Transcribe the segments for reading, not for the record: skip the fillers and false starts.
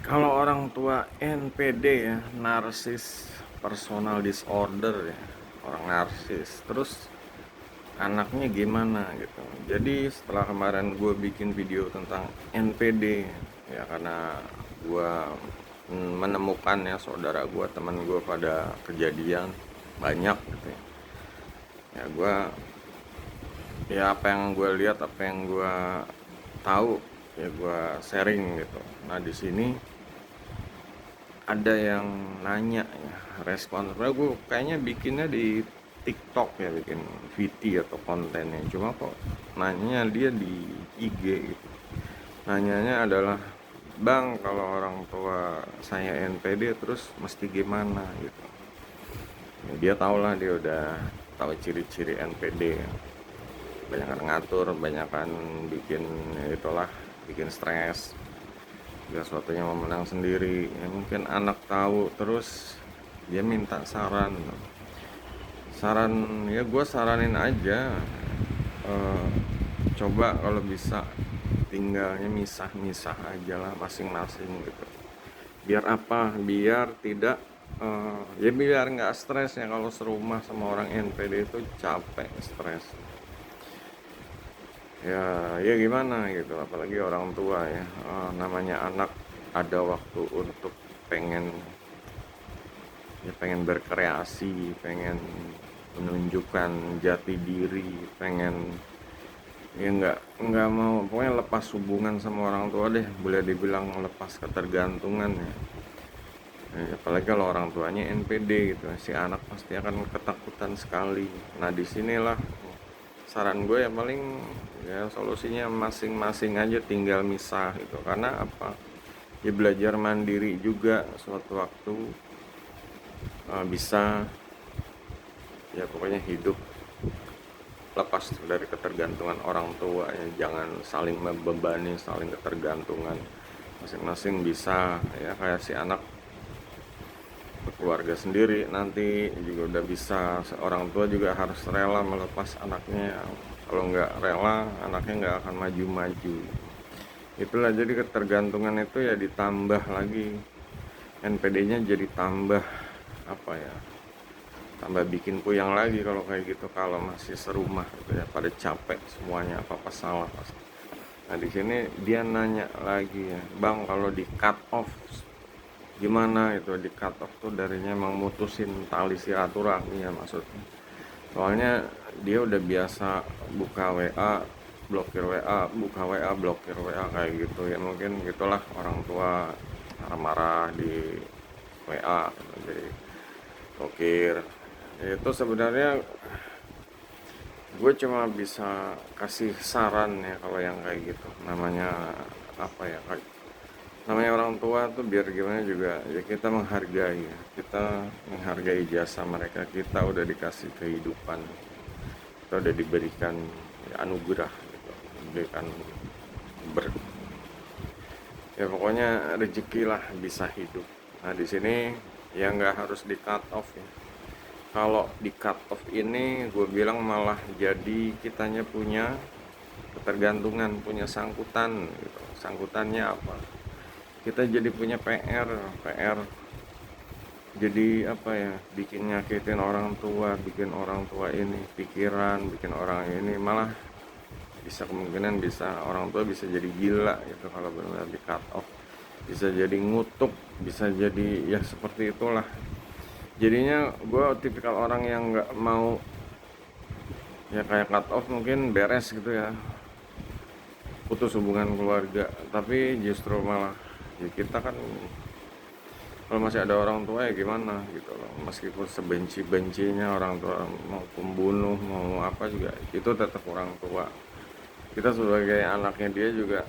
Kalau orang tua NPD ya, narsis personal disorder ya, orang narsis. Terus anaknya gimana gitu. Jadi setelah kemarin gue bikin video tentang NPD ya, karena gue menemukan ya saudara gue, teman gue pada kejadian banyak gitu ya. Ya gue, ya apa yang gue lihat, apa yang gue tahu ya gue sharing gitu. Nah di sini ada yang nanya ya, respon sebenarnya gue kayaknya bikinnya di TikTok ya, bikin VT atau kontennya, cuma kok nanya dia di IG gitu. Nanyanya adalah, bang kalau orang tua saya NPD terus mesti gimana gitu ya. Dia tau lah, dia udah tahu ciri-ciri NPD ya. Banyakan ngatur, banyakan bikin ya itulah, bikin stres, segala sesuatunya mau menang sendiri ya. Mungkin anak tahu terus dia minta saran. Ya gue saranin aja, eh, coba kalau bisa tinggalnya misah-misah aja lah masing-masing gitu. Biar apa, biar tidak ya biar nggak stres ya. Kalau serumah sama orang NPD itu capek, stres ya gimana gitu, apalagi orang tua ya. Namanya anak ada waktu untuk pengen, ya pengen berkreasi, pengen menunjukkan jati diri, pengen ya nggak mau pokoknya lepas hubungan sama orang tua deh, boleh dibilang lepas ketergantungan ya. Apalagi kalau orang tuanya NPD gitu, si anak pasti akan ketakutan sekali. Nah disinilah saran gue ya, paling ya solusinya masing-masing aja, tinggal misah gitu. Karena apa, ya belajar mandiri juga suatu waktu, bisa ya pokoknya hidup lepas dari ketergantungan orang tua ya. Jangan saling membebani, saling ketergantungan. Masing-masing bisa ya, kayak si anak berkeluarga sendiri nanti juga udah bisa. Orang tua juga harus rela melepas anaknya. Kalau nggak rela, anaknya nggak akan maju-maju. Itulah, jadi ketergantungan itu ya ditambah lagi, NPD-nya jadi tambah apa ya, tambah bikin puyang lagi kalau kayak gitu. Kalau masih serumah gitu ya, pada capek semuanya, apa-apa salah pasti. Nah di sini dia nanya lagi ya, bang kalau di cut off gimana itu. Di cut off tuh darinya emang mutusin tali silaturahmi ya maksudnya. Soalnya dia udah biasa buka WA, blokir WA, buka WA, blokir WA, kayak gitu ya. Mungkin gitulah orang tua marah-marah di WA, jadi blokir. Itu sebenarnya gue cuma bisa kasih saran ya kalau yang kayak gitu. Namanya apa ya, namanya orang tua tuh biar gimana juga ya, kita menghargai ya. Kita menghargai jasa mereka. Kita udah dikasih kehidupan, kita udah diberikan ya, anugerah gitu. Diberikan ber ya pokoknya rezeki lah, bisa hidup. Nah di sini ya nggak harus di cut off ya. Kalau di cut off ini gue bilang malah jadi kitanya punya ketergantungan, punya sangkutan gitu. Sangkutannya apa, kita jadi punya PR jadi apa ya, bikin nyakitin orang tua, bikin orang tua ini pikiran, bikin orang ini malah bisa, kemungkinan bisa orang tua bisa jadi gila gitu kalau benar-benar di cut off. Bisa jadi ngutuk, bisa jadi ya seperti itulah. Jadinya gue tipikal orang yang nggak mau ya kayak cut off, mungkin beres gitu ya, putus hubungan keluarga. Tapi justru malah ya kita kan kalau masih ada orang tua ya gimana gitu loh. Meskipun sebenci-bencinya orang tua, mau pembunuh mau apa juga, itu tetap orang tua. Kita sebagai anaknya dia juga,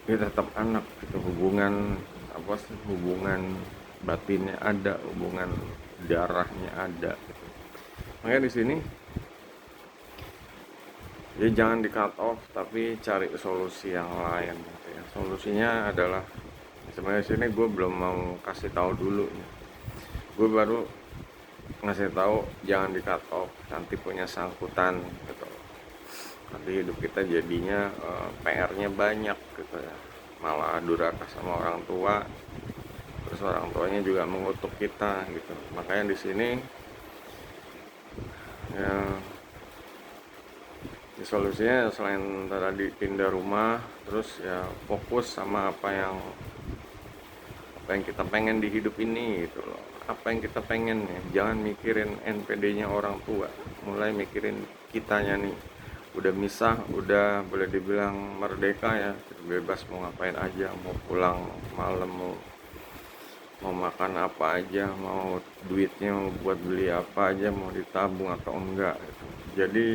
dia tetap anak gitu. Hubungan apa sih, hubungan batinnya ada, hubungan darahnya ada gitu. Makanya di sini ya jangan di cut off, tapi cari solusi yang lain gitu ya. Solusinya adalah, sebenarnya sini gue belum mau kasih tahu dulu ya. Gue baru ngasih tahu jangan di cut off, nanti punya sangkutan gitu. Nanti hidup kita jadinya PR-nya banyak gitu ya. malah durhaka sama orang tua, terus orang tuanya juga mengutuk kita gitu. Makanya di sini ya, solusinya selain tadi pindah rumah, terus ya fokus sama apa yang kita pengen di hidup ini gitu loh. Apa yang kita pengen ya, jangan mikirin NPD-nya orang tua, mulai mikirin kitanya nih. Udah misah, udah boleh dibilang merdeka ya, bebas mau ngapain aja, mau pulang malam, mau makan apa aja, mau duitnya mau buat beli apa aja, mau ditabung atau enggak gitu. Jadi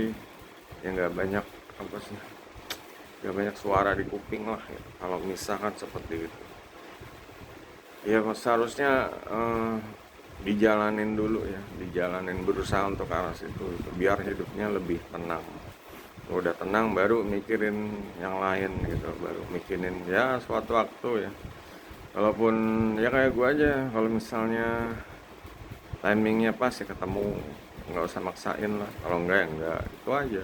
ya nggak banyak apa sih, nggak banyak suara di kuping lah gitu, kalau misalkan seperti itu. Ya seharusnya dijalanin dulu ya, dijalanin, berusaha untuk ke arah situ gitu, biar hidupnya lebih tenang. Udah tenang baru mikirin yang lain gitu, baru mikirin ya suatu waktu ya. Walaupun ya kayak gue aja, kalau misalnya timingnya pas ya ketemu, nggak usah maksain lah, kalau enggak ya enggak, itu aja.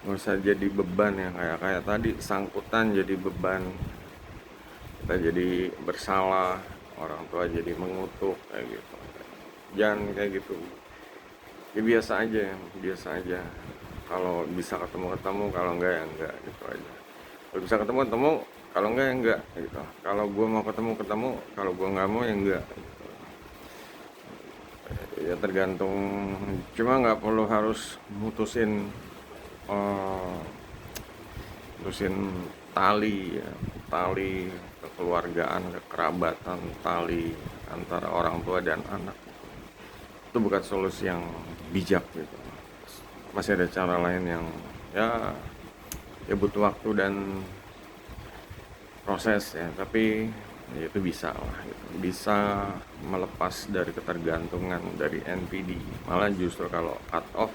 Nggak usah jadi beban ya, kayak tadi sangkutan jadi beban, kita jadi bersalah, orang tua jadi mengutuk kayak gitu. Jangan kayak gitu, ya biasa aja ya, biasa aja. Kalau bisa ketemu ketemu, kalau enggak ya enggak, gitu aja. Kalau bisa ketemu ketemu, kalau enggak ya enggak gitu. Kalau gue mau ketemu ketemu, kalau gue nggak mau ya enggak gitu. Ya tergantung, cuma nggak perlu harus eh, mutusin tali ya, tali kekeluargaan, kekerabatan, tali antara orang tua dan anak. Itu bukan solusi yang bijak gitu. Masih ada cara lain yang ya ya butuh waktu dan proses ya, tapi ya itu bisa lah gitu. Bisa melepas dari ketergantungan dari NPD. Malah justru kalau cut off,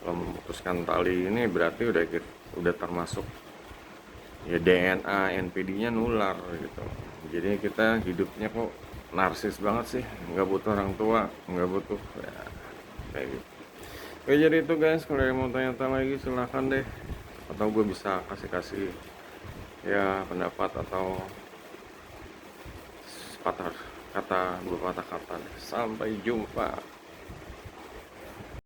kalau memutuskan tali ini berarti udah termasuk ya DNA NPD-nya nular gitu. Jadi kita hidupnya kok narsis banget sih, nggak butuh orang tua, nggak butuh ya, kayak gitu. Oke, jadi itu guys, kalau yang mau tanya-tanya lagi silahkan deh, atau gue bisa kasih ya pendapat atau patah kata, dua patah kata. Sampai jumpa.